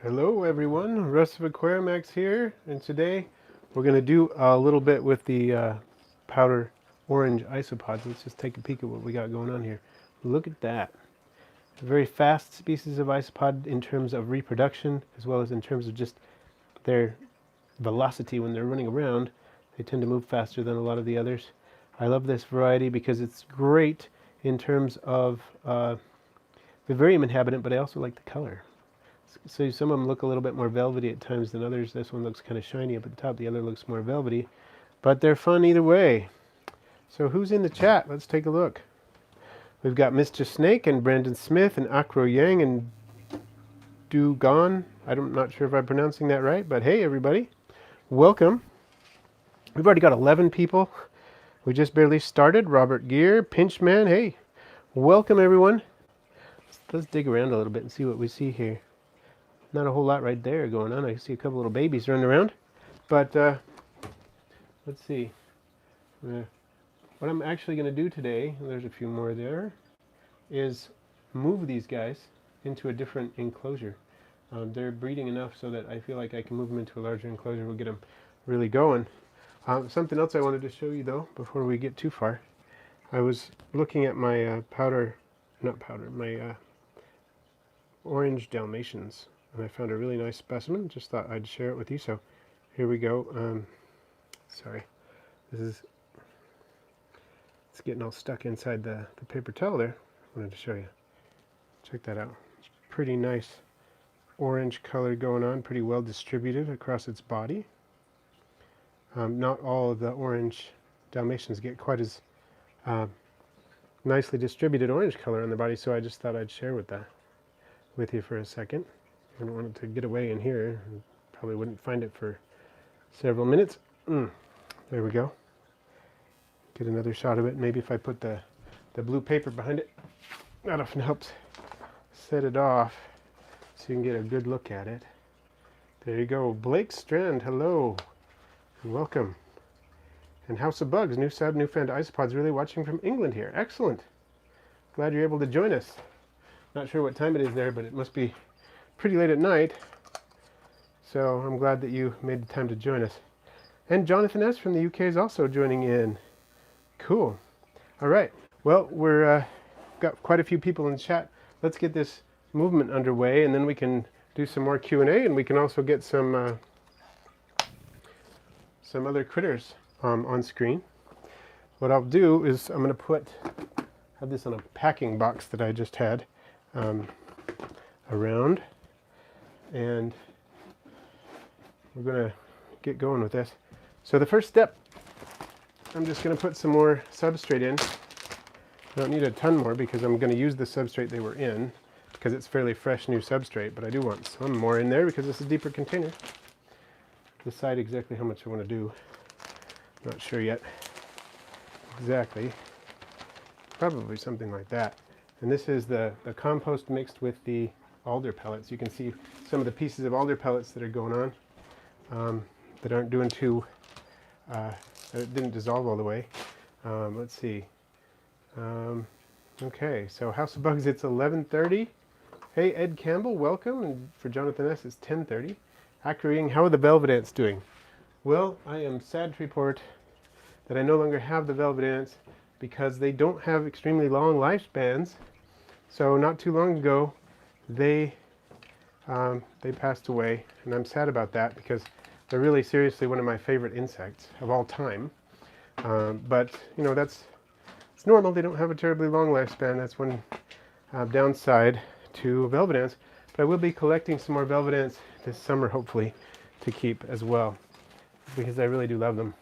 Hello everyone, Russ of Aquariumax here, and today we're going to do a little bit with the powder orange isopods. Let's just take a peek at what we got going on here. Look at that. A very fast species of isopod in terms of reproduction, as well as in terms of just their velocity when they're running around. They tend to move faster than a lot of the others. I love this variety because it's great in terms of vivarium inhabitant, but I also like the color. So some of them look a little bit more velvety at times than others. This one looks kind of shiny up at the top. The other looks more velvety. But they're fun either way. So who's in the chat? Let's take a look. We've got Mr. Snake and Brandon Smith and Akro Yang and Dugon. I'm not sure if I'm pronouncing that right, but hey everybody. Welcome. We've already got 11 people. We just barely started. Robert Gear, Pinchman, hey. Welcome everyone. Let's dig around a little bit and see what we see here. Not a whole lot right there going on. I see a couple little babies running around. But let's see. What I'm actually going to do today, there's a few more there, is move these guys into a different enclosure. They're breeding enough so that I feel like I can move them into a larger enclosure. We'll get them really going. Something else I wanted to show you though, before we get too far. I was looking at my my orange dalmatians. And I found a really nice specimen. Just thought I'd share it with you. So here we go. Sorry, it's getting all stuck inside the paper towel there. I wanted to show you. Check that out. It's pretty nice orange color going on, pretty well distributed across its body. Not all of the orange dalmatians get quite as nicely distributed orange color on the body, so I just thought I'd share with you for a second. I don't want it to get away in here. Probably wouldn't find it for several minutes. There we go. Get another shot of it. Maybe if I put the blue paper behind it, that often helps set it off so you can get a good look at it. There you go. Blake Strand, hello. And welcome. And House of Bugs, new sub, new fan to Isopods, really watching from England here. Excellent. Glad you're able to join us. Not sure what time it is there, but it must be pretty late at night, so I'm glad that you made the time to join us. And Jonathan S. from the UK is also joining in. Cool. All right. Well, we're got quite a few people in the chat. Let's get this movement underway, and then we can do some more Q&A, and we can also get some other critters on screen. What I'll do is I'm going to have this on a packing box that I just had around. And we're going to get going with this. So the first step, I'm just going to put some more substrate in. I don't need a ton more because I'm going to use the substrate they were in because it's fairly fresh new substrate, but I do want some more in there because this is a deeper container. Decide exactly how much I want to do. Not sure yet. Exactly. Probably something like that. And this is the compost mixed with the alder pellets. You can see some of the pieces of alder pellets that are going on that aren't doing too, that didn't dissolve all the way. Let's see. Okay, so House of Bugs, it's 11:30. Hey, Ed Campbell, welcome. And for Jonathan S., it's 10:30. Akro, how are the velvet ants doing? Well, I am sad to report that I no longer have the velvet ants because they don't have extremely long lifespans. So not too long ago, they passed away, and I'm sad about that because they're really seriously one of my favorite insects of all time. But you know, it's normal. They don't have a terribly long lifespan. That's one downside to velvet ants. But I will be collecting some more velvet ants this summer, hopefully, to keep as well, because I really do love them.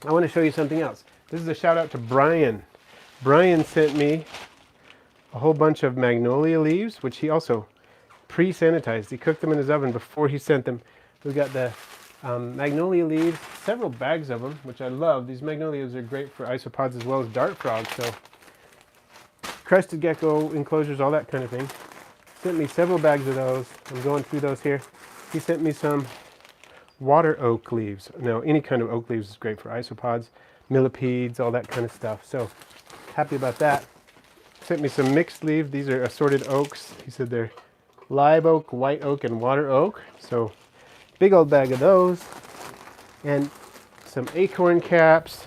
I want to show you something else. This is a shout out to Brian. Brian sent me a whole bunch of magnolia leaves, which he also pre-sanitized. He cooked them in his oven before he sent them. We've got the magnolia leaves, several bags of them, which I love. These magnolias are great for isopods as well as dart frogs, so crested gecko enclosures, all that kind of thing. Sent me several bags of those. I'm going through those here. He sent me some water oak leaves. Now, any kind of oak leaves is great for isopods, millipedes, all that kind of stuff. So happy about that. Sent me some mixed leaves. These are assorted oaks. He said they're live oak, white oak, and water oak. So big old bag of those. And some acorn caps,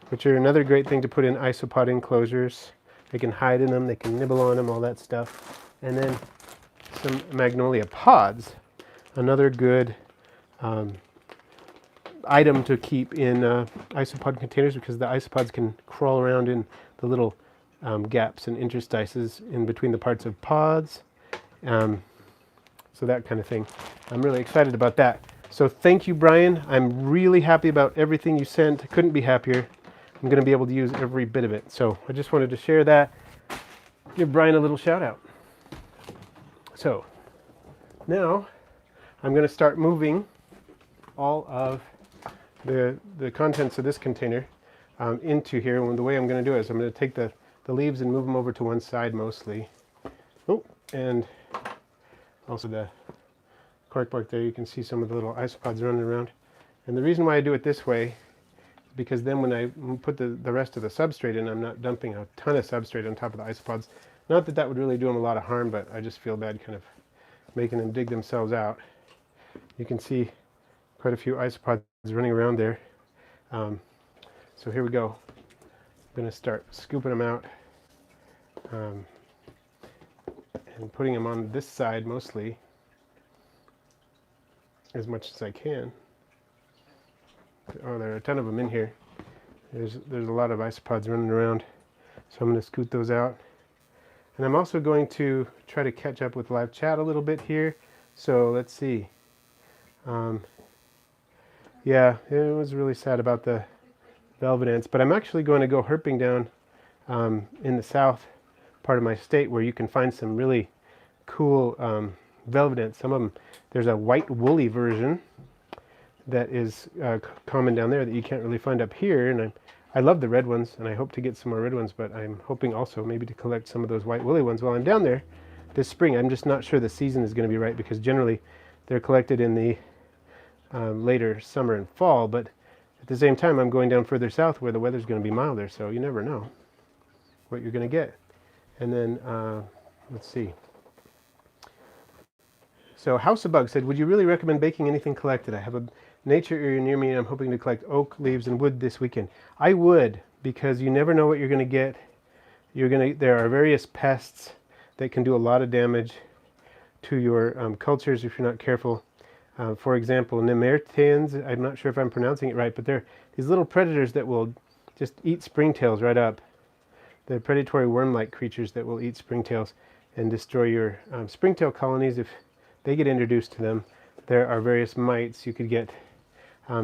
which are another great thing to put in isopod enclosures. They can hide in them, they can nibble on them, all that stuff. And then some magnolia pods, another good item to keep in isopod containers, because the isopods can crawl around in the little gaps and interstices in between the parts of pods. So that kind of thing. I'm really excited about that. So thank you, Brian. I'm really happy about everything you sent. I couldn't be happier. I'm going to be able to use every bit of it. So I just wanted to share that. Give Brian a little shout out. So now I'm going to start moving all of the contents of this container into here. And the way I'm going to do it is I'm going to take the leaves and move them over to one side mostly. Oh, and also the corkbark there, you can see some of the little isopods running around. And the reason why I do it this way is because then when I put the rest of the substrate in, I'm not dumping a ton of substrate on top of the isopods. Not that that would really do them a lot of harm, but I just feel bad kind of making them dig themselves out. You can see quite a few isopods running around there. So here we go. I'm going to start scooping them out and putting them on this side mostly, as much as I can. Oh, there are a ton of them in here. There's a lot of isopods running around, so I'm going to scoot those out. And I'm also going to try to catch up with live chat a little bit here. So let's see. Yeah, it was really sad about the velvet ants, but I'm actually going to go herping down in the south part of my state, where you can find some really cool velvet ants. Some of them, there's a white woolly version that is common down there that you can't really find up here, and I love the red ones, and I hope to get some more red ones, but I'm hoping also maybe to collect some of those white woolly ones while I'm down there this spring. I'm just not sure the season is going to be right, because generally they're collected in the later summer and fall, but at the same time I'm going down further south where the weather's going to be milder, so you never know what you're going to get. And then let's see. So Housebug said, would you really recommend baking anything collected? I have a nature area near me and I'm hoping to collect oak leaves and wood this weekend. I would, because you never know what you're going to get. There are various pests that can do a lot of damage to your cultures if you're not careful. For example, nemertians, I'm not sure if I'm pronouncing it right, but they're these little predators that will just eat springtails right up. They're predatory worm-like creatures that will eat springtails and destroy your springtail colonies if they get introduced to them. There are various mites. You could get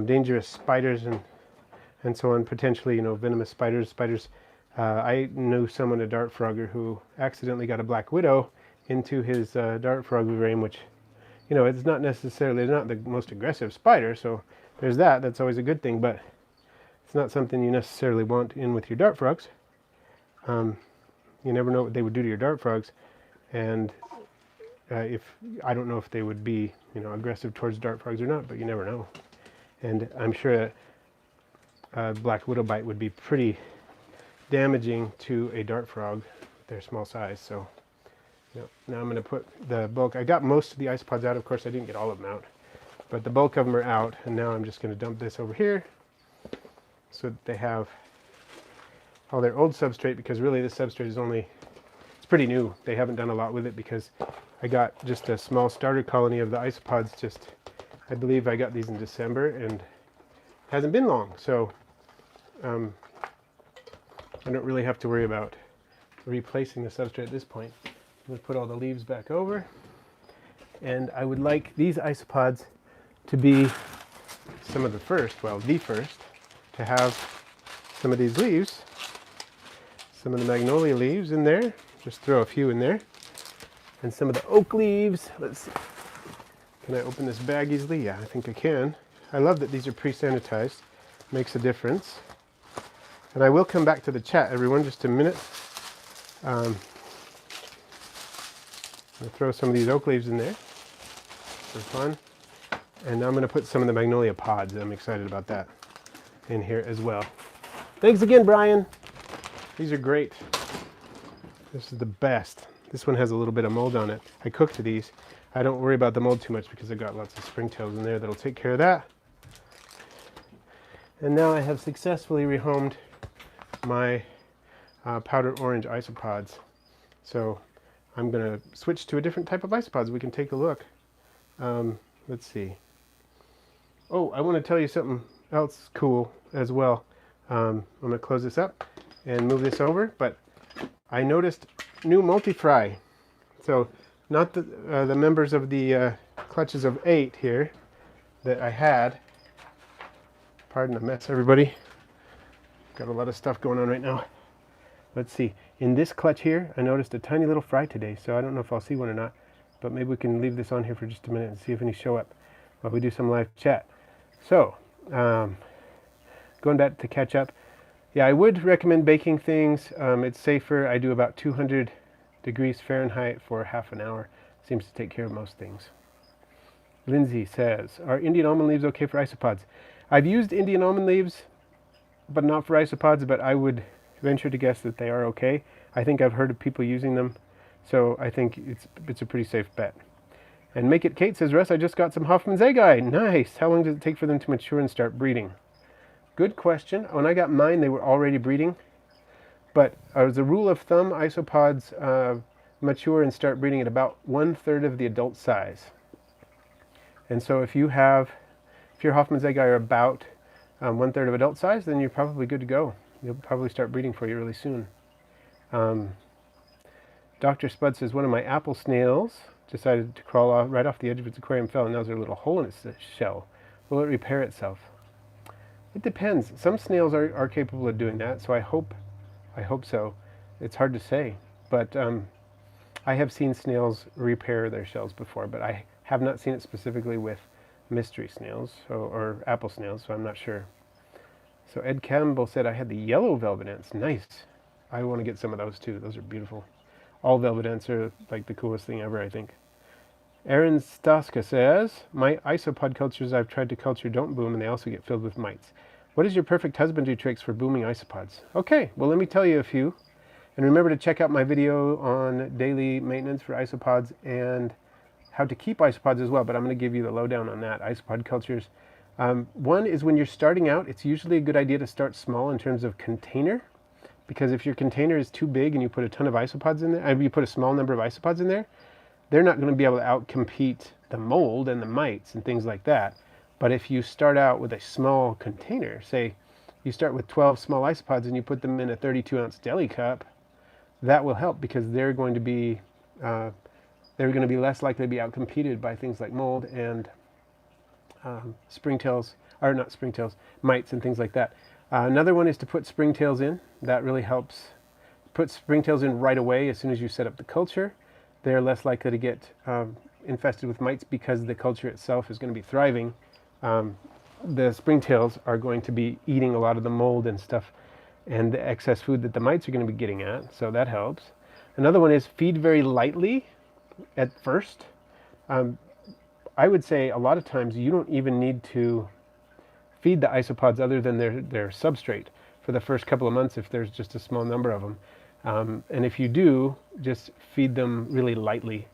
dangerous spiders and so on, potentially, venomous spiders. I knew someone, a dart frogger, who accidentally got a black widow into his dart frog vivarium, which, it's not necessarily, not the most aggressive spider, so there's that. That's always a good thing, but it's not something you necessarily want in with your dart frogs. You never know what they would do to your dart frogs, and I don't know if they would be, aggressive towards dart frogs or not, but you never know. And I'm sure a black widow bite would be pretty damaging to a dart frog, their small size. So now I'm going to put the bulk. I got most of the isopods out. Of course, I didn't get all of them out, but the bulk of them are out. And now I'm just going to dump this over here so that they have all their old substrate, because really this substrate is it's pretty new. They haven't done a lot with it because I got just a small starter colony of the isopods. I believe I got these in December, and it hasn't been long. So I don't really have to worry about replacing the substrate at this point. I'm going to put all the leaves back over, and I would like these isopods to be some of the first to have some of these leaves, some of the magnolia leaves in there. Just throw a few in there, and some of the oak leaves. Let's see. Can I open this bag easily? Yeah, I think I can. I love that these are pre-sanitized. Makes a difference. And I will come back to the chat, everyone, just a minute. I'll throw some of these oak leaves in there for fun. And now I'm going to put some of the magnolia pods. I'm excited about that in here as well. Thanks again, Brian. These are great. This is the best. This one has a little bit of mold on it. I cooked these. I don't worry about the mold too much because I've got lots of springtails in there that'll take care of that. And now I have successfully rehomed my powder orange isopods. So I'm going to switch to a different type of isopods. We can take a look. Let's see. Oh, I want to tell you something else cool as well. I'm going to close this up and move this over, but I noticed new multi-fry. So not the members of the clutches of 8 here that I had. Pardon the mess, everybody. Got a lot of stuff going on right now. Let's see. In this clutch here, I noticed a tiny little fry today, so I don't know if I'll see one or not, but maybe we can leave this on here for just a minute and see if any show up while we do some live chat. So, going back to catch up, yeah, I would recommend baking things. It's safer. I do about 200 degrees Fahrenheit for half an hour. Seems to take care of most things. Lindsay says, are Indian almond leaves okay for isopods? I've used Indian almond leaves, but not for isopods, but I would venture to guess that they are okay. I think I've heard of people using them, so I think it's a pretty safe bet. And Make It Kate says, Russ, I just got some Hoffman's egg eye. Nice. How long does it take for them to mature and start breeding? Good question. When I got mine, they were already breeding. But as a rule of thumb, isopods mature and start breeding at about 1/3 of the adult size. And so if your Hoffman's egg eye are about 1/3 of adult size, then you're probably good to go. You'll probably start breeding for you really soon. Dr. Spud says, one of my apple snails decided to crawl right off the edge of its aquarium, fell, and now there's a little hole in its shell. Will it repair itself? It depends. Some snails are capable of doing that, so I hope so. It's hard to say, but I have seen snails repair their shells before, but I have not seen it specifically with mystery snails or apple snails, so I'm not sure. So Ed Campbell said, I had the yellow velvet ants. Nice. I want to get some of those too. Those are beautiful. All velvet ants are like the coolest thing ever, I think. Aaron Staska says, my isopod cultures I've tried to culture don't boom, and they also get filled with mites. What is your perfect husbandry tricks for booming isopods? Okay, well, let me tell you a few. And remember to check out my video on daily maintenance for isopods and how to keep isopods as well, but I'm going to give you the lowdown on that, isopod cultures. One is when you're starting out, it's usually a good idea to start small in terms of container, because if your container is too big and you put a ton of isopods in there, you put a small number of isopods in there, they're not going to be able to outcompete the mold and the mites and things like that. But if you start out with a small container, say you start with 12 small isopods and you put them in a 32-ounce deli cup, that will help because they're going to be less likely to be outcompeted by things like mold and mites and things like that. Another one is to put springtails in. That really helps. Put springtails in right away as soon as you set up the culture. They're less likely to get infested with mites because the culture itself is going to be thriving. The springtails are going to be eating a lot of the mold and stuff and the excess food that the mites are going to be getting at, so that helps. Another one is feed very lightly at first. I would say a lot of times you don't even need to feed the isopods other than their substrate for the first couple of months if there's just a small number of them. And if you do, just feed them really lightly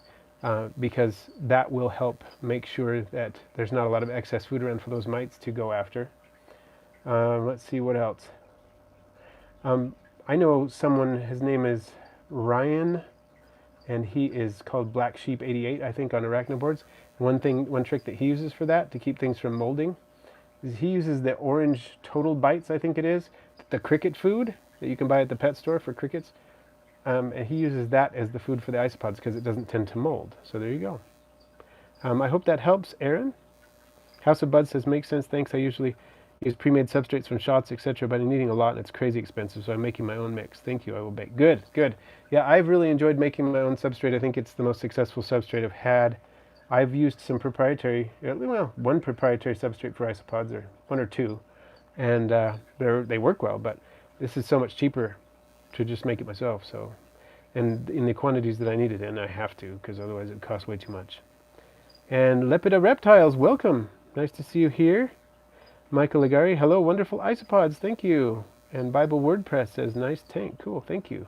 because that will help make sure that there's not a lot of excess food around for those mites to go after. Let's see what else. I know someone, his name is Ryan, and he is called Black Sheep 88, I think, on arachnoboards. One trick that he uses for that, to keep things from molding, is he uses the orange total bites, I think it is, the cricket food that you can buy at the pet store for crickets. And he uses that as the food for the isopods because it doesn't tend to mold. So there you go. I hope that helps, Aaron. House of Bud says, makes sense, thanks. I usually use pre-made substrates from shots, etc., but I'm eating a lot and it's crazy expensive, so I'm making my own mix. Thank you, I will bake. Good, good. Yeah, I've really enjoyed making my own substrate. I think it's the most successful substrate I've had. I've used some proprietary, well, one proprietary substrate for isopods, or one or two, and they work well, but this is so much cheaper to just make it myself, so. And in the quantities that I need it in, I have to, because otherwise it would cost way too much. And Lepida Reptiles, welcome. Nice to see you here. Michael Ligari, hello, wonderful isopods, thank you. And Bible WordPress says, nice tank, cool, thank you.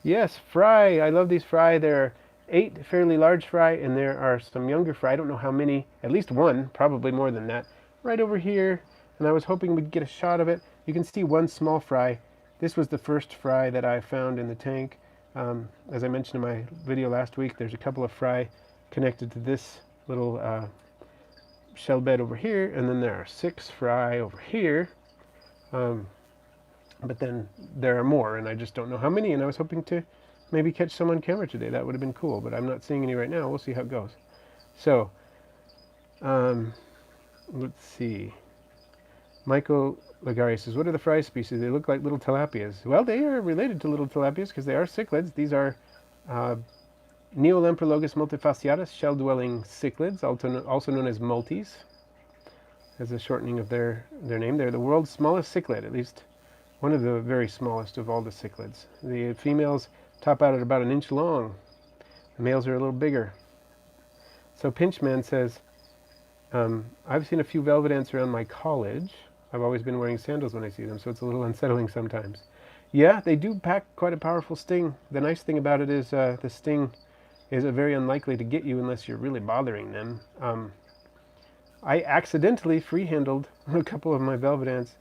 Yes, fry. I love these fry. There are 8 fairly large fry, and there are some younger fry. I don't know how many. At least one, probably more than that. Right over here, and I was hoping we'd get a shot of it. You can see one small fry. This was the first fry that I found in the tank. As I mentioned in my video last week, there's a couple of fry connected to this little shell bed over here, and then there are 6 fry over here. But then there are more, and I just don't know how many, and I was hoping to maybe catch some on camera today. That would have been cool, but I'm not seeing any right now. We'll see how it goes. So, let's see. Michael Lagari says, what are the fry species? They look like little tilapias. Well, they are related to little tilapias because they are cichlids. These are Neolamprologus multifasciatus, shell-dwelling cichlids, also known as multis, as a shortening of their name. They're the world's smallest cichlid, at least one of the very smallest of all the cichlids. The females top out at about 1 inch long. The males are a little bigger. So Pinchman says, I've seen a few velvet ants around my college. I've always been wearing sandals when I see them, so it's a little unsettling sometimes. Yeah, they do pack quite a powerful sting. The nice thing about it is the sting is very unlikely to get you unless you're really bothering them. I accidentally free-handled a couple of my velvet ants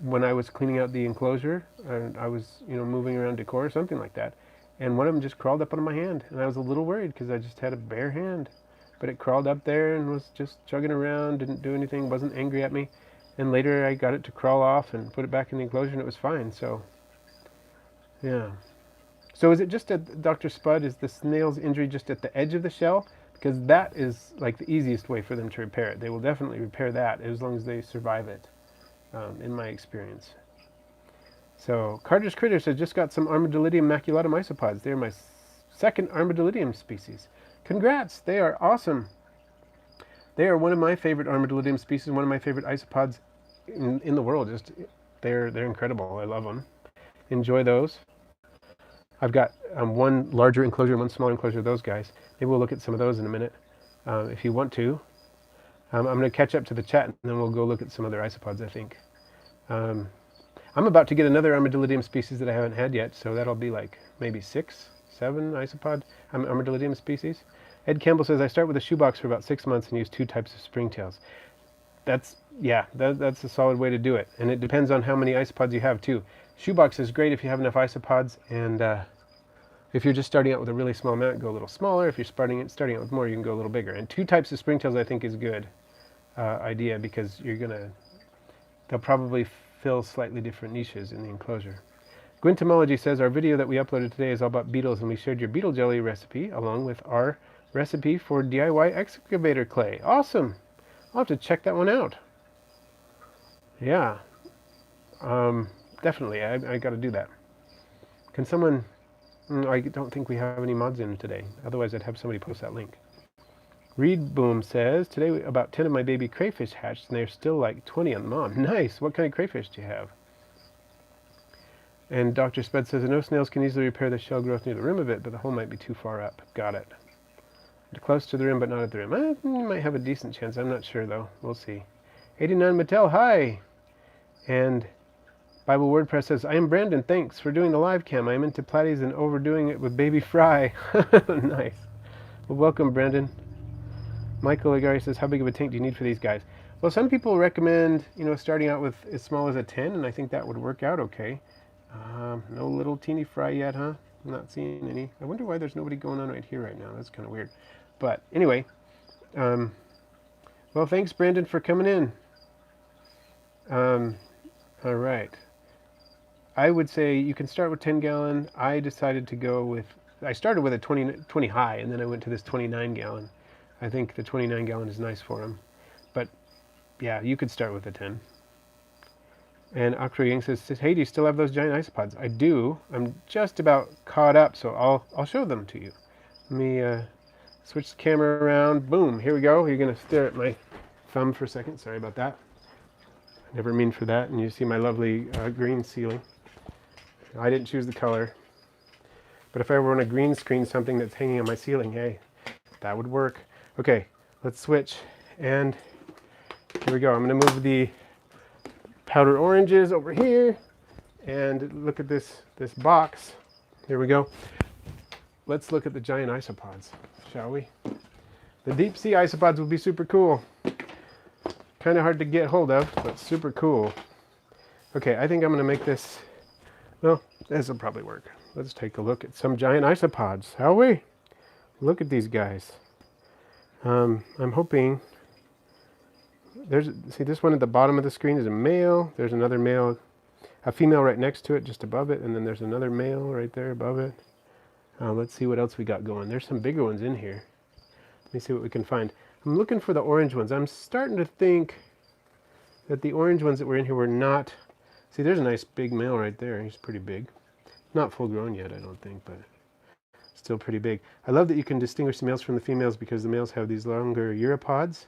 when I was cleaning out the enclosure, and I was, moving around decor or something like that, and one of them just crawled up onto my hand, and I was a little worried because I just had a bare hand, but it crawled up there and was just chugging around, didn't do anything, wasn't angry at me, and later I got it to crawl off and put it back in the enclosure, and it was fine. So, yeah. So is it just at Dr. Spud, is the snail's injury just at the edge of the shell? Because that is like the easiest way for them to repair it. They will definitely repair that as long as they survive it. In my experience. So Carter's Critter says, just got some Armadillidium maculatum isopods. They're my second Armadillidium species. Congrats, they are awesome. They are one of my favorite Armadillidium species, one of my favorite isopods in the world. Just they're incredible. I love them. Enjoy those. I've got one larger enclosure and one smaller enclosure of those guys. Maybe we'll look at some of those in a minute if you want to. I'm going to catch up to the chat, and then we'll go look at some other isopods, I think. I'm about to get another Armadillidium species that I haven't had yet, so that'll be like maybe 6, 7 isopod Armadillidium species. Ed Campbell says, I start with a shoebox for about 6 months and use 2 types of springtails. That's a solid way to do it, and it depends on how many isopods you have, too. Shoebox is great if you have enough isopods, and if you're just starting out with a really small amount, go a little smaller. If you're starting out with more, you can go a little bigger. And 2 types of springtails, I think, is good idea because they'll probably fill slightly different niches in the enclosure. Gwyntomology says, our video that we uploaded today is all about beetles, and we shared your beetle jelly recipe along with our recipe for DIY excavator clay. Awesome! I'll have to check that one out. Yeah. Definitely, I got to do that. Can someone... I don't think we have any mods in today. Otherwise, I'd have somebody post that link. Reed Boom says, today about 10 of my baby crayfish hatched, and they're still like 20 on the mom. Nice! What kind of crayfish do you have? And Dr. Spud says, I know snails can easily repair the shell growth near the rim of it, but the hole might be too far up. Got it. Close to the rim, but not at the rim. You might have a decent chance. I'm not sure, though. We'll see. 89 Mattel, hi! And Bible WordPress says, I am Brandon. Thanks for doing the live cam. I am into platies and overdoing it with baby fry. Nice. Well, welcome, Brandon. Michael Agari says, how big of a tank do you need for these guys? Well, some people recommend, starting out with as small as a 10, and I think that would work out okay. No little teeny fry yet, huh? I'm not seeing any. I wonder why there's nobody going on right here right now. That's kind of weird. But anyway, well, thanks, Brandon, for coming in. All right. I would say you can start with 10 gallon. I decided to go with, I started with a 20 high, and then I went to this 29 gallon. I think the 29 gallon is nice for them. But yeah, you could start with a 10. And Akro Yang says, hey, do you still have those giant isopods? I do. I'm just about caught up, so I'll show them to you. Let me switch the camera around. Boom, here we go. You're going to stare at my thumb for a second. Sorry about that. I never mean for that. And you see my lovely green ceiling. I didn't choose the color. But if I were on a green screen, something that's hanging on my ceiling, hey, that would work. Okay, let's switch. And here we go. I'm going to move the powder oranges over here. And look at this box. Here we go. Let's look at the giant isopods, shall we? The deep sea isopods will be super cool. Kind of hard to get hold of, but super cool. Okay, I think I'm going to make this, well, this will probably work. Let's take a look at some giant isopods, shall we? Look at these guys. I'm hoping, see this one at the bottom of the screen is a male. There's another male, a female right next to it, just above it, and then there's another male right there above it. Let's see what else we got going. There's some bigger ones in here. Let me see what we can find. I'm looking for the orange ones. I'm starting to think that the orange ones that were in here were not... See, there's a nice big male right there. He's pretty big. Not full grown yet, I don't think, but still pretty big. I love that you can distinguish the males from the females because the males have these longer uropods,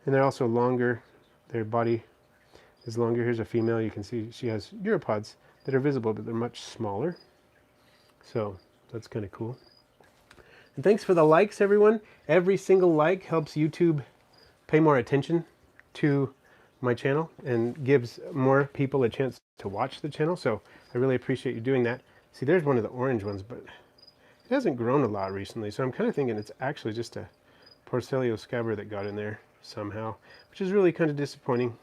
and they're also longer. Their body is longer. Here's a female. You can see she has uropods that are visible, but they're much smaller. So that's kind of cool. And thanks for the likes, everyone. Every single like helps YouTube pay more attention to my channel and gives more people a chance to watch the channel. So I really appreciate you doing that. See, there's one of the orange ones, but it hasn't grown a lot recently. So I'm kind of thinking it's actually just a Porcellio scabber that got in there somehow, which is really kind of disappointing.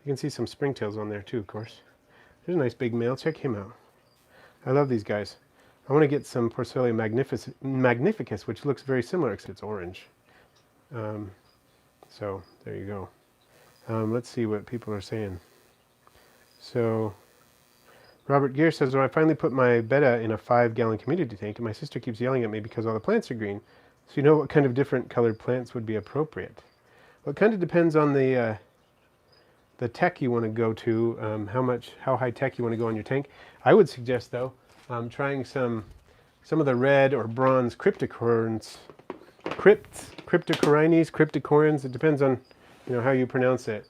You can see some springtails on there too, of course. There's a nice big male. Check him out. I love these guys. I want to get some Porcellio magnificus, which looks very similar, except it's orange. So there you go. Let's see what people are saying. So Robert Gear says, well, I finally put my betta in a 5-gallon community tank, and my sister keeps yelling at me because all the plants are green. So you know what kind of different colored plants would be appropriate? Well, it kind of depends on the tech you want to go to, how high tech you want to go on your tank. I would suggest, though, trying some of the red or bronze cryptocorynes. Cryptocorynes. It depends on how you pronounce it.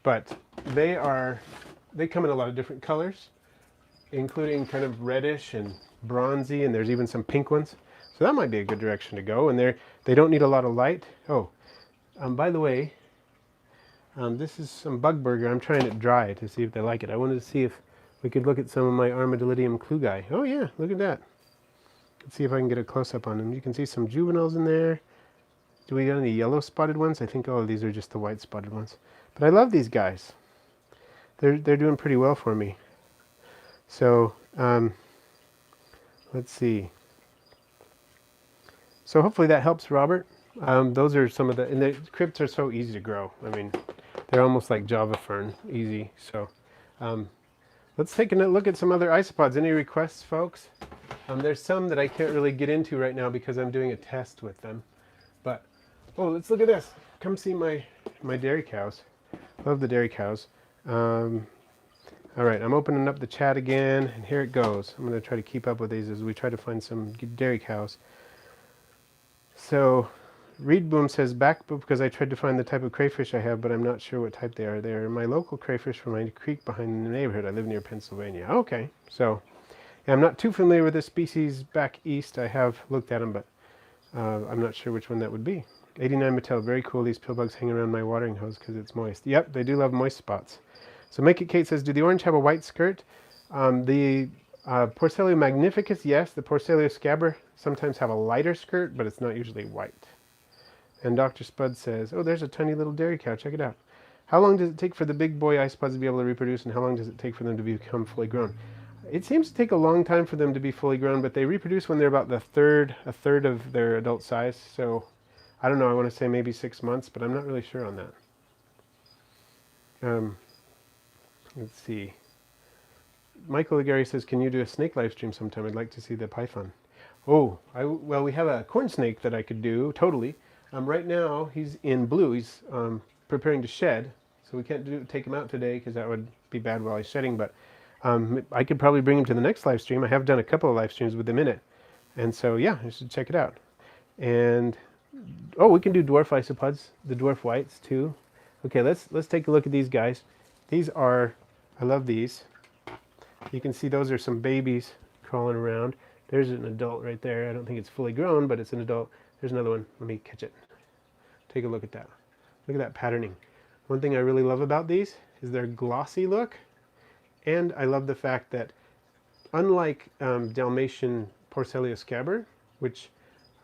But they come in a lot of different colors, including kind of reddish and bronzy, and there's even some pink ones. So that might be a good direction to go. And they don't need a lot of light. Oh, by the way, this is some bug burger. I'm trying it dry to see if they like it. I wanted to see if we could look at some of my Armadillidium klugi. Oh yeah, look at that. Let's see if I can get a close-up on them. You can see some juveniles in there. Do we got any yellow spotted ones? I think all of these are just the white spotted ones. But I love these guys. They're doing pretty well for me. So let's see. So hopefully that helps, Robert. Those are some of and the crypts are so easy to grow. I mean, they're almost like Java fern, easy. So let's take a look at some other isopods. Any requests, folks? There's some that I can't really get into right now because I'm doing a test with them. But, oh, let's look at this. Come see my dairy cows. Love the dairy cows. All right, I'm opening up the chat again, and here it goes. I'm going to try to keep up with these as we try to find some dairy cows. So, Reed Boom says, back because I tried to find the type of crayfish I have, but I'm not sure what type they are. They're my local crayfish from my creek behind the neighborhood. I live near Pennsylvania. Okay, so yeah, I'm not too familiar with this species back east. I have looked at them, but I'm not sure which one that would be. 89 Mattel, very cool. These pillbugs hang around my watering hose because it's moist. Yep, they do love moist spots. So Make It Kate says, do the orange have a white skirt? The Porcellio magnificus, yes. The Porcellio scabber sometimes have a lighter skirt, but it's not usually white. And Dr. Spud says, oh, there's a tiny little dairy cow. Check it out. How long does it take for the big boy isopods to be able to reproduce, and how long does it take for them to become fully grown? It seems to take a long time for them to be fully grown, but they reproduce when they're about a third of their adult size. So I don't know, I want to say maybe 6 months, but I'm not really sure on that. Let's see. Michael Legary says, can you do a snake live stream sometime? I'd like to see the python. Oh, well, we have a corn snake that I could do, totally. Right now, he's in blue. He's preparing to shed, so we can't take him out today because that would be bad while he's shedding, but I could probably bring him to the next live stream. I have done a couple of live streams with him in it. And so, yeah, you should check it out. And, oh, we can do dwarf isopods, the dwarf whites, too. Okay, let's take a look at these guys. These are, I love these. You can see those are some babies crawling around. There's an adult right there. I don't think it's fully grown, but it's an adult. There's another one. Let me catch it. Take a look at that. Look at that patterning. One thing I really love about these is their glossy look. And I love the fact that unlike Dalmatian Porcelia scabber, which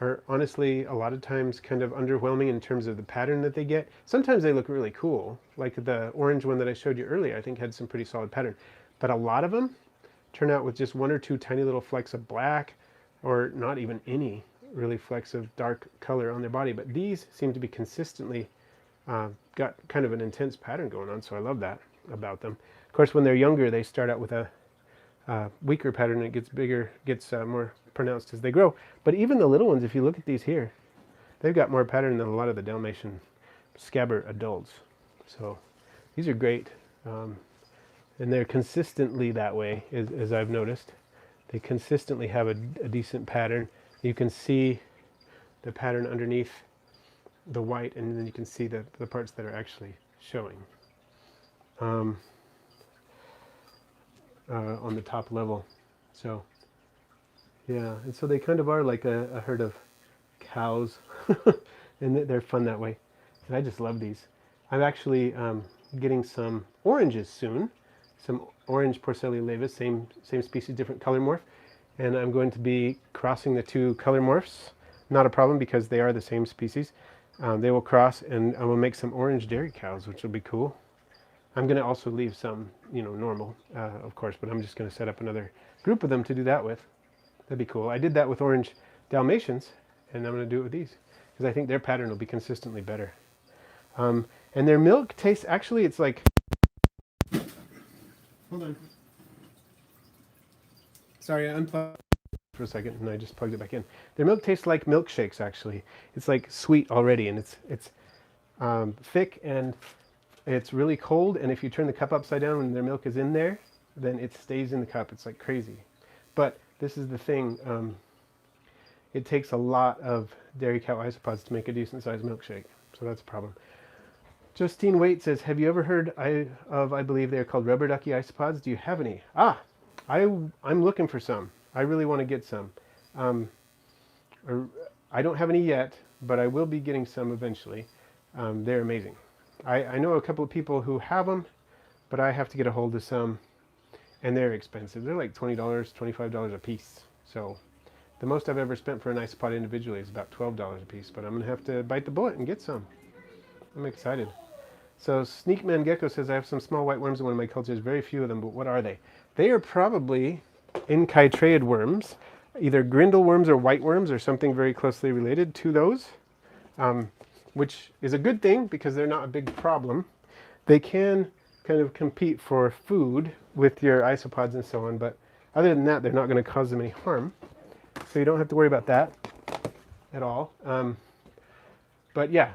are honestly a lot of times kind of underwhelming in terms of the pattern that they get. Sometimes they look really cool, like the orange one that I showed you earlier, I think had some pretty solid pattern. But a lot of them turn out with just one or two tiny little flecks of black, or not even any really flecks of dark color on their body. But these seem to be consistently got kind of an intense pattern going on, so I love that about them. Of course, when they're younger, they start out with a weaker pattern, and it gets bigger, gets more pronounced as they grow. But even the little ones, if you look at these here, they've got more pattern than a lot of the Dalmatian scabber adults. So these are great. And they're consistently that way, as I've noticed. They consistently have a decent pattern. You can see the pattern underneath the white, and then you can see the parts that are actually showing on the top level. So yeah, and so they kind of are like a herd of cows, and they're fun that way. And I just love these. I'm actually getting some oranges soon, some orange Porcelia laevis, same species, different color morph, and I'm going to be crossing the two color morphs. Not a problem because they are the same species. They will cross, and I will make some orange dairy cows, which will be cool. I'm going to also leave some, normal, of course, but I'm just going to set up another group of them to do that with. That'd be cool. I did that with orange Dalmatians, and I'm going to do it with these because I think their pattern will be consistently better. And their milk tastes, actually, it's like... Hold on. Sorry, I unplugged for a second, and I just plugged it back in. Their milk tastes like milkshakes, actually. It's like sweet already, and it's thick, and it's really cold, and if you turn the cup upside down when their milk is in there, then it stays in the cup. It's like crazy. But this is the thing. It takes a lot of dairy cow isopods to make a decent-sized milkshake, so that's a problem. Justine Waite says, have you ever heard of, I believe they're called rubber ducky isopods? Do you have any? I'm looking for some. I really want to get some. I don't have any yet, but I will be getting some eventually. They're amazing. I know a couple of people who have them, but I have to get a hold of some, and they're expensive. They're like $20, $25 a piece. So the most I've ever spent for an isopod individually is about $12 a piece, but I'm going to have to bite the bullet and get some. I'm excited. So Sneakman Gecko says, I have some small white worms in one of my cultures, very few of them, but what are they? They are probably enchytraeid worms, either grindle worms or white worms or something very closely related to those, which is a good thing because they're not a big problem. They can kind of compete for food with your isopods and so on, but other than that, they're not going to cause them any harm. So you don't have to worry about that at all. But yeah,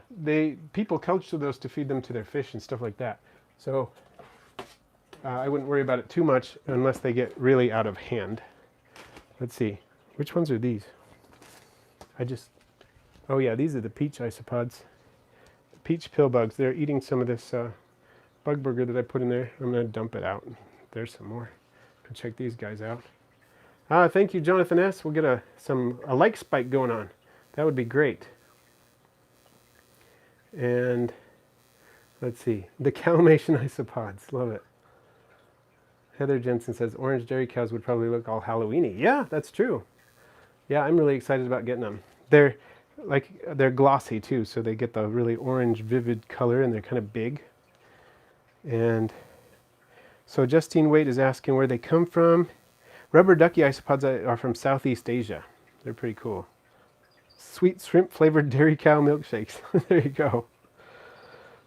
people culture those to feed them to their fish and stuff like that. So I wouldn't worry about it too much unless they get really out of hand. Let's see, which ones are these? Oh yeah, these are the peach isopods. Peach pill bugs. They're eating some of this bug burger that I put in there. I'm going to dump it out. There's some more. Go check these guys out. Thank you, Jonathan S. We'll get a like spike going on. That would be great. And let's see, the Calmation isopods. Love it. Heather Jensen says orange dairy cows would probably look all Halloweeny. Yeah, that's true. Yeah, I'm really excited about getting them. They're glossy too, so they get the really orange vivid color, and they're kind of big. And so Justine Waite is asking where they come from. Rubber ducky isopods are from Southeast Asia. They're pretty cool. Sweet shrimp flavored dairy cow milkshakes. There you go.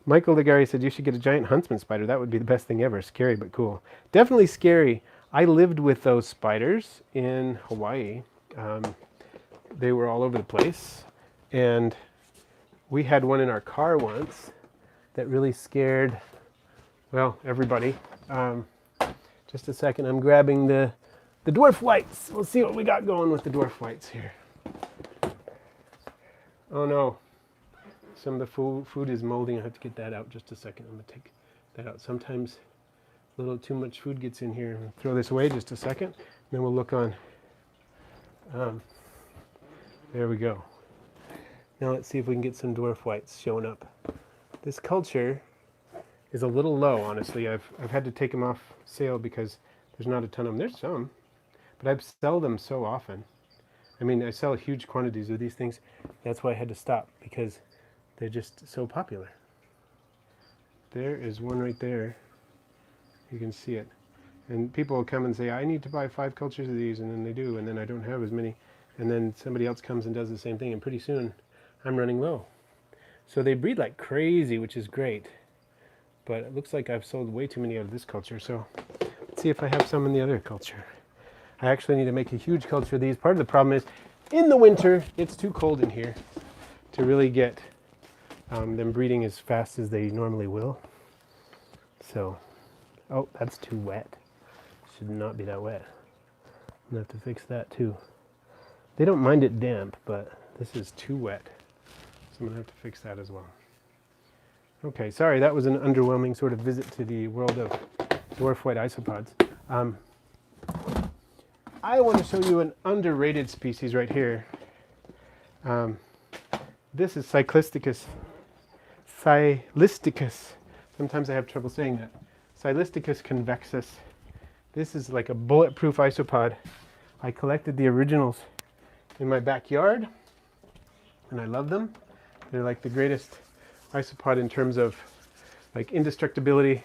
Michael Legari said you should get a giant huntsman spider. That would be the best thing ever. Scary but cool. Definitely scary. I lived with those spiders in Hawaii. They were all over the place. And we had one in our car once that really scared, well, everybody. Just a second. I'm grabbing the dwarf whites. We'll see what we got going with the dwarf whites here. Oh no, some of the food is molding. I have to get that out just a second. I'm going to take that out. Sometimes a little too much food gets in here. I'll throw this away just a second, and then we'll look on. There we go. Now let's see if we can get some dwarf whites showing up. This culture is a little low, honestly. I've had to take them off sale because there's not a ton of them. There's some, but I sell them so often. I mean, I sell huge quantities of these things. That's why I had to stop, because they're just so popular. There is one right there. You can see it. And people will come and say, I need to buy 5 cultures of these, and then they do, and then I don't have as many. And then somebody else comes and does the same thing, and pretty soon I'm running low. So they breed like crazy, which is great. But it looks like I've sold way too many out of this culture, so let's see if I have some in the other culture. I actually need to make a huge culture of these. Part of the problem is, in the winter, it's too cold in here to really get them breeding as fast as they normally will. So, oh, that's too wet. Should not be that wet. I'm going to have to fix that too. They don't mind it damp, but this is too wet. So I'm going to have to fix that as well. Okay, sorry, that was an underwhelming sort of visit to the world of dwarf white isopods. I want to show you an underrated species right here. This is Cylisticus. Sometimes I have trouble saying that. Cylisticus convexus. This is like a bulletproof isopod. I collected the originals in my backyard, and I love them. They're like the greatest isopod in terms of like indestructibility.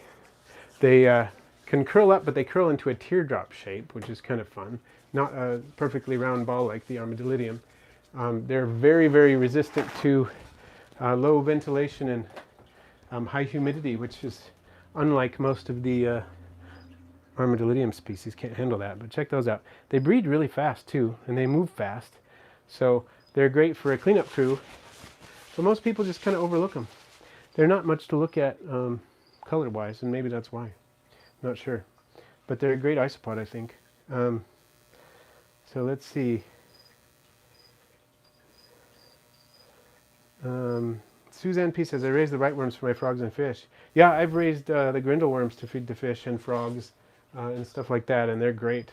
They can curl up, but they curl into a teardrop shape, which is kind of fun. Not a perfectly round ball like the armadillidium. They're very, very resistant to low ventilation and high humidity, which is unlike most of the armadillidium species. Can't handle that, but check those out. They breed really fast too, and they move fast. So they're great for a cleanup crew, but most people just kind of overlook them. They're not much to look at color-wise, and maybe that's why. Not sure. But they're a great isopod, I think. So let's see. Suzanne P says, I raise the right worms for my frogs and fish. Yeah, I've raised the grindle worms to feed the fish and frogs and stuff like that, and they're great.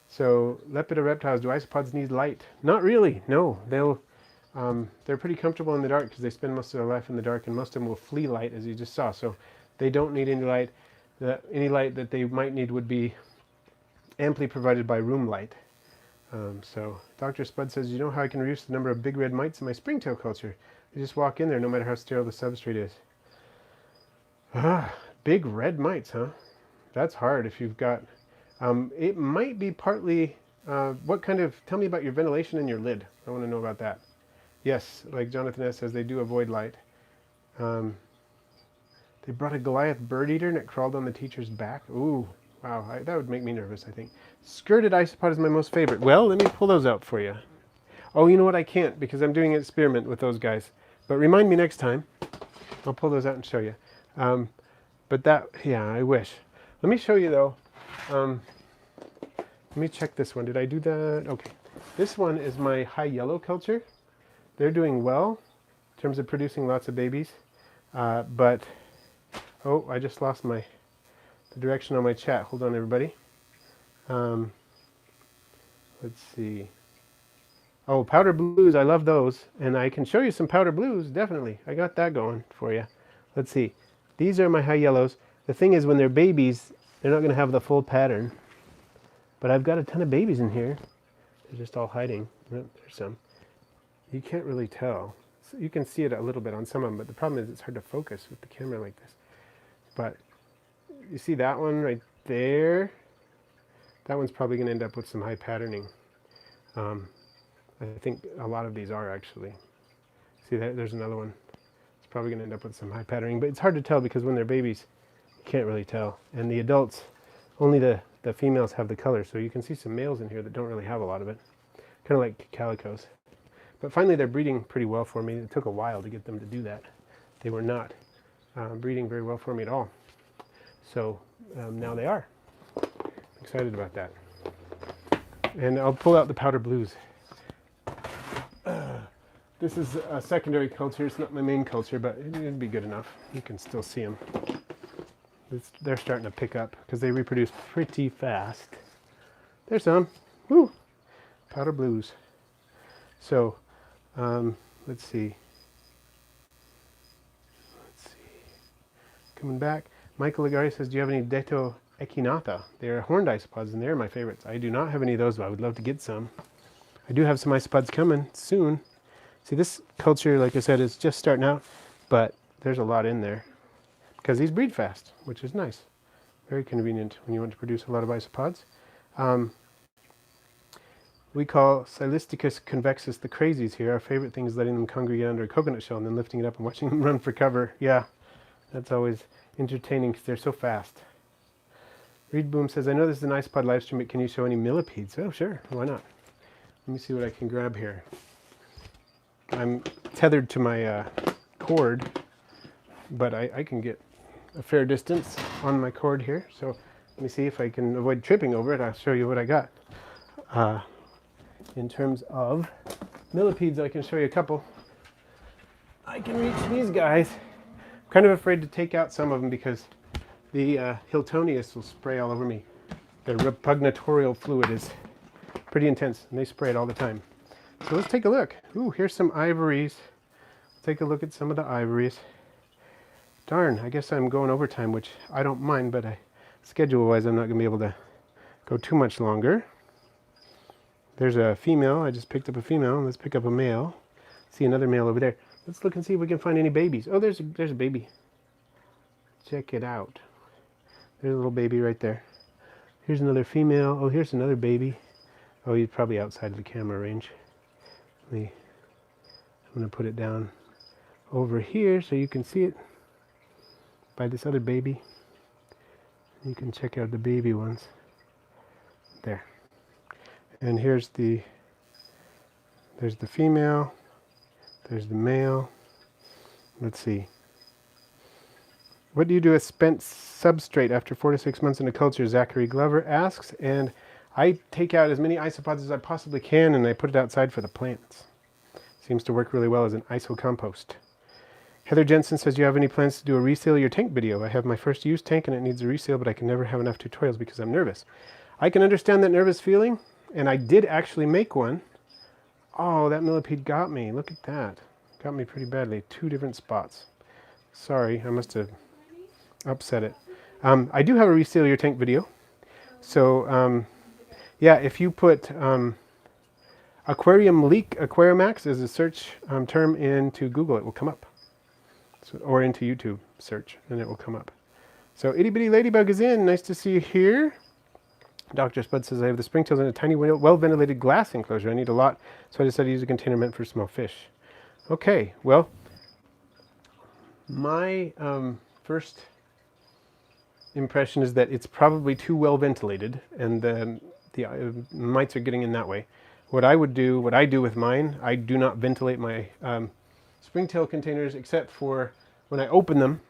So, lepidoreptiles, do isopods need light? Not really, no. They're pretty comfortable in the dark because they spend most of their life in the dark, and most of them will flee light, as you just saw. So they don't need any light. Any light that they might need would be amply provided by room light. So Dr. Spud says, you know how I can reduce the number of big red mites in my springtail culture? You just walk in there no matter how sterile the substrate is. Big red mites, huh? That's hard if you've got... it might be partly... tell me about your ventilation and your lid. I want to know about that. Yes, like Jonathan S. says, they do avoid light. They brought a Goliath bird eater and it crawled on the teacher's back. Ooh, wow, that would make me nervous, I think. Skirted isopod is my most favorite. Well, let me pull those out for you. Oh, you know what? I can't because I'm doing an experiment with those guys. But remind me next time. I'll pull those out and show you. But that, yeah, I wish. Let me show you though. Let me check this one. Did I do that? Okay. This one is my high yellow culture. They're doing well in terms of producing lots of babies. But, oh, I just lost the direction on my chat. Hold on, everybody. Let's see. Oh, powder blues, I love those. And I can show you some powder blues, definitely. I got that going for you. Let's see. These are my high yellows. The thing is, when they're babies, they're not going to have the full pattern. But I've got a ton of babies in here. They're just all hiding. Oh, there's some. You can't really tell. So you can see it a little bit on some of them, but the problem is it's hard to focus with the camera like this. But you see that one right there? That one's probably going to end up with some high patterning. I think a lot of these are actually. See, there's another one. It's probably going to end up with some high patterning, but it's hard to tell because when they're babies, you can't really tell. And the adults, only the females have the color, so you can see some males in here that don't really have a lot of it. Kind of like calicos. But finally they're breeding pretty well for me. It took a while to get them to do that. They were not breeding very well for me at all. So now they are. I'm excited about that. And I'll pull out the powder blues. This is a secondary culture. It's not my main culture, but it'd be good enough. You can still see them. They're starting to pick up because they reproduce pretty fast. There's some. Woo! Powder blues. So, let's see. coming back. Michael Lagari says, do you have any Deto echinata? They're horned isopods, and they're my favorites. I do not have any of those, but I would love to get some. I do have some isopods coming soon. See, this culture, like I said, is just starting out, but there's a lot in there because these breed fast, which is nice. Very convenient when you want to produce a lot of isopods. We call Cylisticus convexus the crazies here. Our favorite thing is letting them congregate under a coconut shell and then lifting it up and watching them run for cover. Yeah, that's always entertaining because they're so fast. Reed Boom says, I know this is an isopod live stream, but can you show any millipedes? Oh, sure. Why not? Let me see what I can grab here. I'm tethered to my cord, but I can get a fair distance on my cord here. So let me see if I can avoid tripping over it. I'll show you what I got. In terms of millipedes, I can show you a couple. I can reach these guys. I'm kind of afraid to take out some of them because the Hiltonius will spray all over me. Their repugnatorial fluid is pretty intense, and they spray it all the time. So let's take a look. Ooh, here's some ivories. Take a look at some of the ivories. Darn, I guess I'm going overtime, which I don't mind, but schedule-wise, I'm not going to be able to go too much longer. There's a female. I just picked up a female. Let's pick up a male. See another male over there. Let's look and see if we can find any babies. Oh, there's a baby. Check it out. There's a little baby right there. Here's another female. Oh, here's another baby. Oh, he's probably outside of the camera range. I'm going to put it down over here so you can see it by this other baby. You can check out the baby ones. There. And there's the female, there's the male. Let's see. What do you do with spent substrate after 4 to 6 months in a culture? Zachary Glover asks, and I take out as many isopods as I possibly can and I put it outside for the plants. Seems to work really well as an isocompost. Heather Jensen says, do you have any plans to do a resale of your tank video? I have my first used tank and it needs a resale, but I can never have enough tutorials because I'm nervous. I can understand that nervous feeling. And I did actually make one. Oh, that millipede got me. Look at that. Got me pretty badly. 2 different spots. Sorry, I must have upset it. I do have a resale your tank video. So, yeah, if you put aquarium leak Aquarimax as a search term into Google, it will come up. So, or into YouTube search, and it will come up. So, Itty Bitty Ladybug is in. Nice to see you here. Dr. Spud says, I have the springtails in a tiny, well-ventilated glass enclosure. I need a lot, so I decided to use a container meant for small fish. Okay, well, my first impression is that it's probably too well ventilated, and the mites are getting in that way. What I do with mine, I do not ventilate my springtail containers except for when I open them.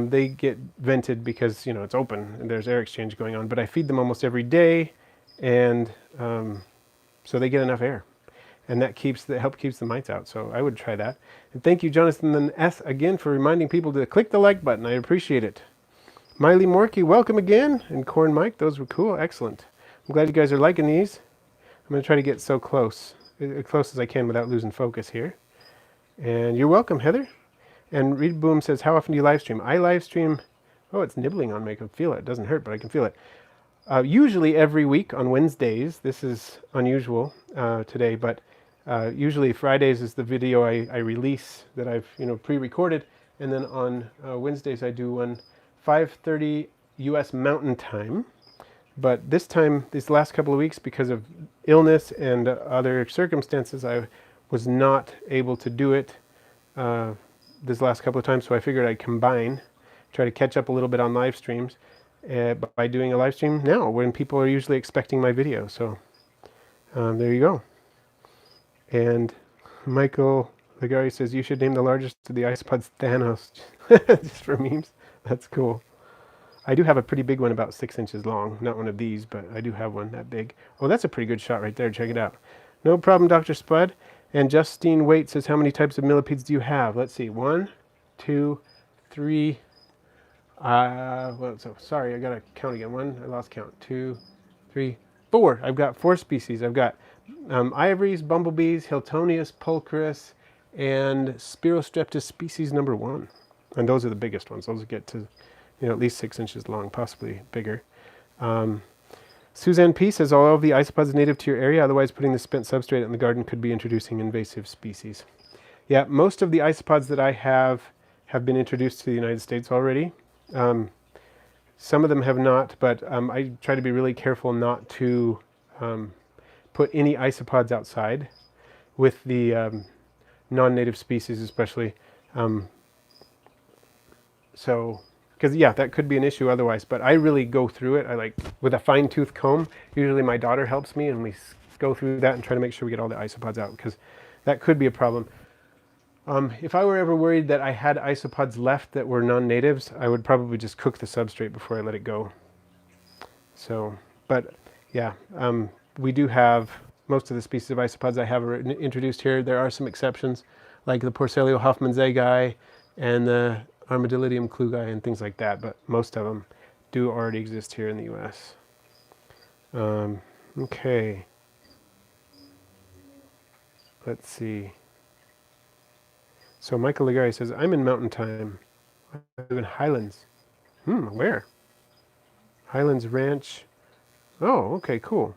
They get vented because, you know, it's open and there's air exchange going on, but I feed them almost every day, and so they get enough air, and that help keeps the mites out. So I would try that. And thank you, Jonathan S. again for reminding people to click the like button. I appreciate it. Miley Morky, welcome again, and Corn Mike, those were cool, excellent. I'm glad you guys are liking these. I'm going to try to get so close as I can without losing focus here. And you're welcome, Heather. And Reed Boom says, how often do you live stream? I live stream, oh, it's nibbling on me. I can feel it. It doesn't hurt, but I can feel it. Usually every week on Wednesdays. This is unusual today, but usually Fridays is the video I release that I've pre-recorded. And then on Wednesdays I do one 5:30 U.S. Mountain Time. But this time, these last couple of weeks, because of illness and other circumstances, I was not able to do it this last couple of times, so I figured I'd combine, try to catch up a little bit on live streams by doing a live stream now when people are usually expecting my video. So there you go. And Michael Lagari says, you should name the largest of the isopods Thanos, just for memes. That's cool. I do have a pretty big one, about 6 inches long. Not one of these, but I do have one that big. Oh, that's a pretty good shot right there. Check it out. No problem, Dr. Spud. And Justine Waite says, how many types of millipedes do you have? Let's see. 1, 2, 3. Well, so sorry, I got to count again. 1, I lost count. 2, 3, 4. I've got 4 species. I've got ivories, bumblebees, Hiltonius, pulchris, and Spirostreptus species number 1. And those are the biggest ones. Those get to, at least 6 inches long, possibly bigger. Suzanne P. says, all of the isopods native to your area, otherwise putting the spent substrate in the garden could be introducing invasive species. Yeah, most of the isopods that I have been introduced to the United States already. Some of them have not, but I try to be really careful not to put any isopods outside with the non-native species especially. Because yeah, that could be an issue otherwise, but I really go through it. I like, with a fine-tooth comb, usually my daughter helps me and we go through that and try to make sure we get all the isopods out, because that could be a problem. If I were ever worried that I had isopods left that were non-natives, I would probably just cook the substrate before I let it go. So, but yeah, we do have most of the species of isopods I have introduced here. There are some exceptions, like the Porcellio hoffmannseggi and the Armadillidium klugi and things like that, but most of them do already exist here in the U.S. Okay. Let's see. So Michael Legari says, I'm in mountain time. I live in Highlands. Where? Highlands Ranch. Oh, okay, cool.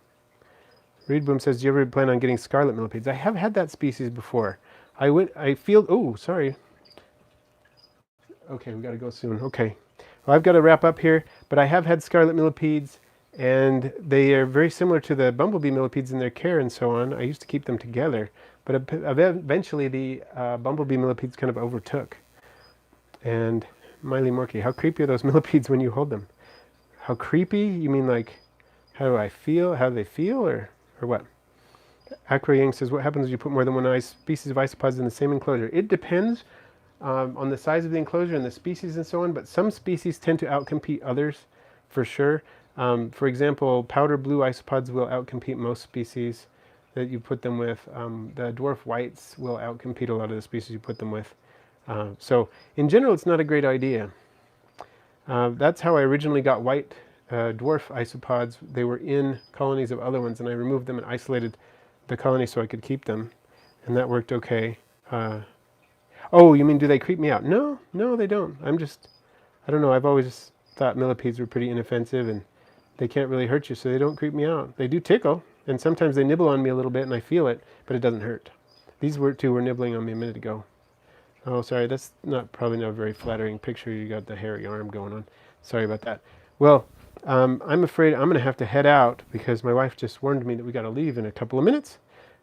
Reed Boom says, do you ever plan on getting scarlet millipedes? I have had that species before. Oh, sorry. Okay, we got to go soon. Okay. Well, I've got to wrap up here, but I have had scarlet millipedes, and they are very similar to the bumblebee millipedes in their care and so on. I used to keep them together, but eventually the bumblebee millipedes kind of overtook. And Miley Morky, how creepy are those millipedes when you hold them? How creepy? You mean like, how do I feel? How do they feel, or what? Acro Yang says, what happens if you put more than one species of isopods in the same enclosure? It depends on the size of the enclosure and the species and so on, but some species tend to outcompete others for sure. For example, powder blue isopods will outcompete most species that you put them with. The dwarf whites will outcompete a lot of the species you put them with. So in general, it's not a great idea. That's how I originally got white dwarf isopods. They were in colonies of other ones, and I removed them and isolated the colony so I could keep them, and that worked okay. Oh, you mean do they creep me out? No, they don't. I don't know, I've always thought millipedes were pretty inoffensive and they can't really hurt you, so they don't creep me out. They do tickle, and sometimes they nibble on me a little bit and I feel it, but it doesn't hurt. These two were nibbling on me a minute ago. Oh, sorry, that's probably not a very flattering picture. You got the hairy arm going on. Sorry about that. Well, I'm afraid I'm going to have to head out because my wife just warned me that we got to leave in a couple of minutes.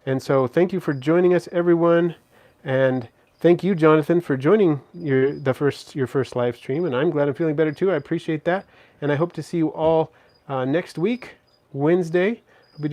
And so thank you for joining us, everyone. And thank you, Jonathan, for joining your first live stream. And I'm glad I'm feeling better too. I appreciate that. And I hope to see you all next week, Wednesday.